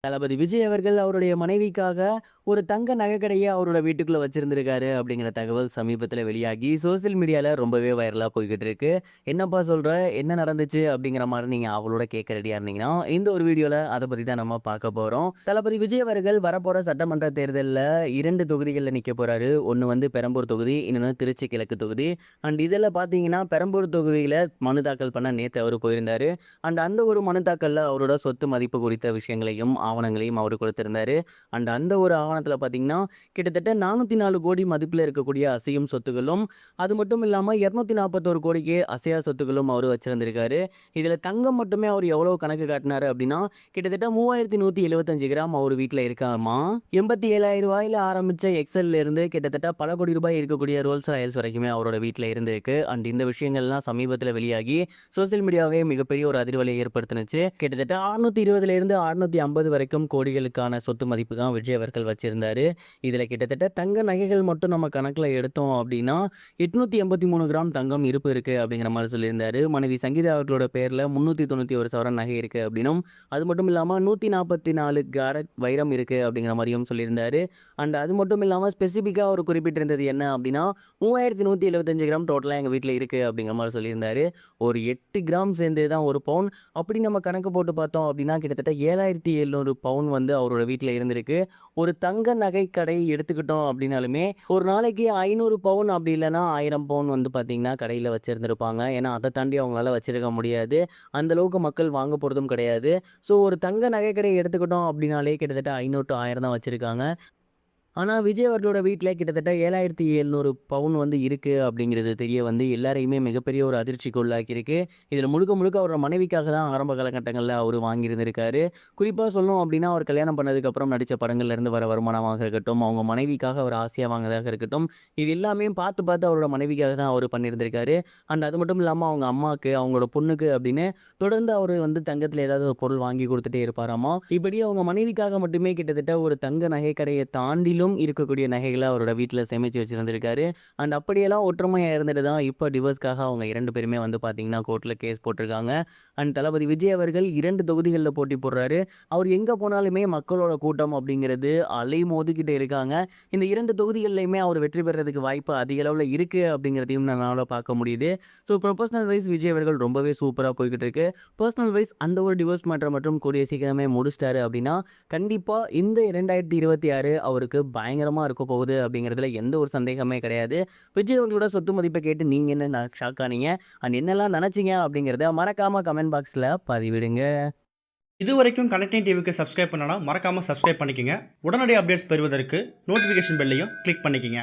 தளபதி விஜய் அவர்கள் அவருடைய மனைவிக்காக ஒரு தங்க நகைக்கடைய அவரோட வீட்டுக்குள்ள வச்சிருந்திருக்காரு அப்படிங்கிற தகவல் சமீபத்தில் வெளியாகி சோசியல் மீடியால ரொம்பவே வைரலா போய்கிட்டு இருக்கு. என்னப்பா சொல்ற, என்ன நடந்துச்சு அப்படிங்கிற மாதிரி நீங்க அவளோட கேட்க ரெடியா இருந்தீங்கன்னா இந்த ஒரு வீடியோல அதை பத்தி தான் நம்ம பார்க்க போறோம். தளபதி விஜய் அவர்கள் வரப்போற சட்டமன்ற தேர்தலில் 2 தொகுதிகளில் நிக்க போறாரு. ஒன்று வந்து பெரம்பூர் தொகுதி, இன்னொன்று திருச்சி கிழக்கு தொகுதி. அண்ட் இதில் பார்த்தீங்கன்னா பெரம்பூர் தொகுதியில் மனு தாக்கல் பண்ண நேற்று அவர் போயிருந்தாரு. அண்ட் அந்த ஒரு மனு தாக்கல்ல அவரோட சொத்து மதிப்பு குறித்த விஷயங்களையும் ஆவணங்களையும் அவர் கொடுத்திருந்தாரு. அண்ட் அந்த ஒரு ஆவணத்தில் பார்த்தீங்கன்னா கிட்டத்தட்ட 404 கோடி மதிப்பில் இருக்கக்கூடிய அசையும் சொத்துகளும், அது மட்டும் இல்லாமல் 241 கோடிக்கு அசையா சொத்துகளும் அவர் வச்சிருந்திருக்காரு. இதில் தங்கம் மட்டுமே அவர் எவ்வளோ கணக்கு காட்டினாரு அப்படின்னா கிட்டத்தட்ட 3175 கிராம் அவர் வீட்டில் இருக்காமா. 87,000 ரூபாயில் ஆரம்பித்த எக்ஸல்ல இருந்து கிட்டத்தட்ட பல கோடி ரூபாய் இருக்கக்கூடிய ரோல்ஸ் ராயல்ஸ் வரைக்குமே அவரோட வீட்டில் இருந்திருக்கு. அண்ட் இந்த விஷயங்கள்லாம் சமீபத்தில் வெளியாகி சோசியல் மீடியாவே மிகப்பெரிய ஒரு அதிர்வலை ஏற்படுத்தினுச்சு. கிட்டத்தட்ட 620 இருந்து 650 வரைக்கும் கோடிகளுக்கான சொத்து மதிப்பு தான் விஜய் அவர்கள் வச்சிருந்தாரு. இதுல கிட்டத்தட்ட தங்க நகைகள் மட்டும் நம்ம கணக்குல எடுத்தோம் அப்படின்னா 883 கிராம் தங்கம் இருப்பு இருக்கு அப்படிங்கிற மாதிரி சொல்லியிருந்தாரு. மனைவி சங்கீதா அவர்களோட பேர்ல 391 சவரன் நகை இருக்கு அப்படின்னும், அது மட்டும் இல்லாம 144 கேரட் வைரம் இருக்கு அப்படிங்கிற மாதிரியும் சொல்லியிருந்தாரு. அண்ட் அது மட்டும் இல்லாம ஸ்பெசிபிக்கா அவர் குறிப்பிட்டிருந்தது என்ன அப்படின்னா 3175 கிராம் டோட்டலா எங்க வீட்டுல இருக்கு அப்படிங்கிற மாதிரி சொல்லியிருந்தாரு. ஒரு 8 கிராம் சேர்ந்து தான் ஒரு பவுன். அப்படி நம்ம கணக்கு போட்டு பார்த்தோம் அப்படின்னா கிட்டத்தட்ட 7,700 பவுன் வந்து அவரோட வீட்டில் இருந்திருக்கு. ஒரு தங்க நகை கடை எடுத்துக்கிட்டோம் அப்படின்னாலுமே ஒரு நாளைக்கு 500 பவுன் அப்படி இல்லைன்னா 1000 பவுன் வந்து பார்த்தீங்கன்னா கடையில் வச்சிருந்திருப்பாங்க. ஏன்னா அதை தாண்டி அவங்களால வச்சிருக்க முடியாது. அந்த அளவுக்கு மக்கள் வாங்க போகிறதும் கிடையாது. ஸோ ஒரு தங்க நகை கடை எடுத்துக்கிட்டோம் அப்படின்னாலே கிட்டத்தட்ட 500 to 1000 தான் வச்சிருக்காங்க. ஆனா, விஜய் அவர்களோட வீட்ல கிட்டத்தட்ட 7,700 பவுன் வந்து இருக்கு அப்படிங்கிறது தெரிய வந்து எல்லாரையுமே மிகப்பெரிய ஒரு அதிர்ச்சிக்கு உள்ளாக்கியிருக்கு. இதில முழுக்க முழுக்க அவரோட மனைவிக்காக தான் ஆரம்ப காலகட்டங்கள்ல அவரு வாங்கியிருந்திருக்காரு. குறிப்பா சொல்லணும் அப்படின்னா, அவர் கல்யாணம் பண்ணதுக்கப்புறம் நடிச்ச படங்கள்லேருந்து வர வருமானமாக இருக்கட்டும், அவங்க மனைவிக்காக அவர் ஆசையா வாங்கினதாக இருக்கட்டும், இது எல்லாமே பார்த்து பார்த்து அவரோட மனைவிக்காக தான் அவரு பண்ணியிருந்திருக்காரு. அண்ட் அது மட்டும் இல்லாம அவங்க அம்மாக்கு, அவங்களோட பொண்ணுக்கு அப்படின்னு தொடர்ந்து அவரு வந்து தங்கத்தில ஏதாவது ஒரு பொருள் வாங்கி குடுத்துட்டே இருப்பாராமா. இப்படி அவங்க மனைவிக்காக மட்டுமே கிட்டத்தட்ட ஒரு தங்க நகை கடைய தாண்டிலும் இருக்கக்கூடிய நகைகளை அவரோட வீட்டில் சேமித்து வச்சிருந்திருக்காரு. அண்ட் அப்படியெல்லாம் ஒற்றுமையாக இருந்துட்டு தான் இப்போ டிவோர்ஸ்க்காக அவங்க 2 பேருமே வந்து பார்த்தீங்கன்னா கோர்ட்டில் கேஸ் போட்டிருக்காங்க. அண்ட் தளபதி விஜய் அவர்கள் 2 தொகுதிகளில் போட்டி போடுறாரு. அவர் எங்கே போனாலுமே மக்களோட கூட்டம் அப்படிங்கிறது அலை மோதிக்கிட்டே இருக்காங்க. இந்த 2 தொகுதிகள்லையுமே அவர் வெற்றி பெறதுக்கு வாய்ப்பு அதிக அளவில் இருக்குது அப்படிங்கிறதையும் நம்மளால் பார்க்க முடியுது. ஸோ ப்ரொபோஷனல் வைஸ் விஜய் அவர்கள் ரொம்பவே சூப்பராக போய்கிட்டு இருக்கு. பர்சனல் வைஸ் அந்த ஒரு டிவோர்ஸ் மேட்டர் மற்றும் கூடிய சீக்கிரமே முடிச்சிட்டாரு அப்படின்னா கண்டிப்பாக இந்த 2026 அவருக்கு பயங்கரமாக இருக்க போகுது அப்படிங்கிறதுல எந்த ஒரு சந்தேகமே கிடையாது. விஜய் அவர்களோட சொத்து மதிப்பை கேட்டு நீங்கள் என்ன ஷாக் ஆனீங்க அண்ட் என்னெல்லாம் நினச்சிங்க அப்படிங்கிறத மறக்காமல் கமெண்ட் பாக்ஸில் பதிவிடுங்க. இது வரைக்கும் கனெக்டிங் டிவிக்கு சப்ஸ்கிரைப் பண்ணனா மறக்காமல் சப்ஸ்கிரைப் பண்ணிக்கங்க. உடனடி அப்டேட்ஸ் பெறுவதற்கு நோட்டிஃபிகேஷன் பெல்லையும் கிளிக் பண்ணிக்கங்க.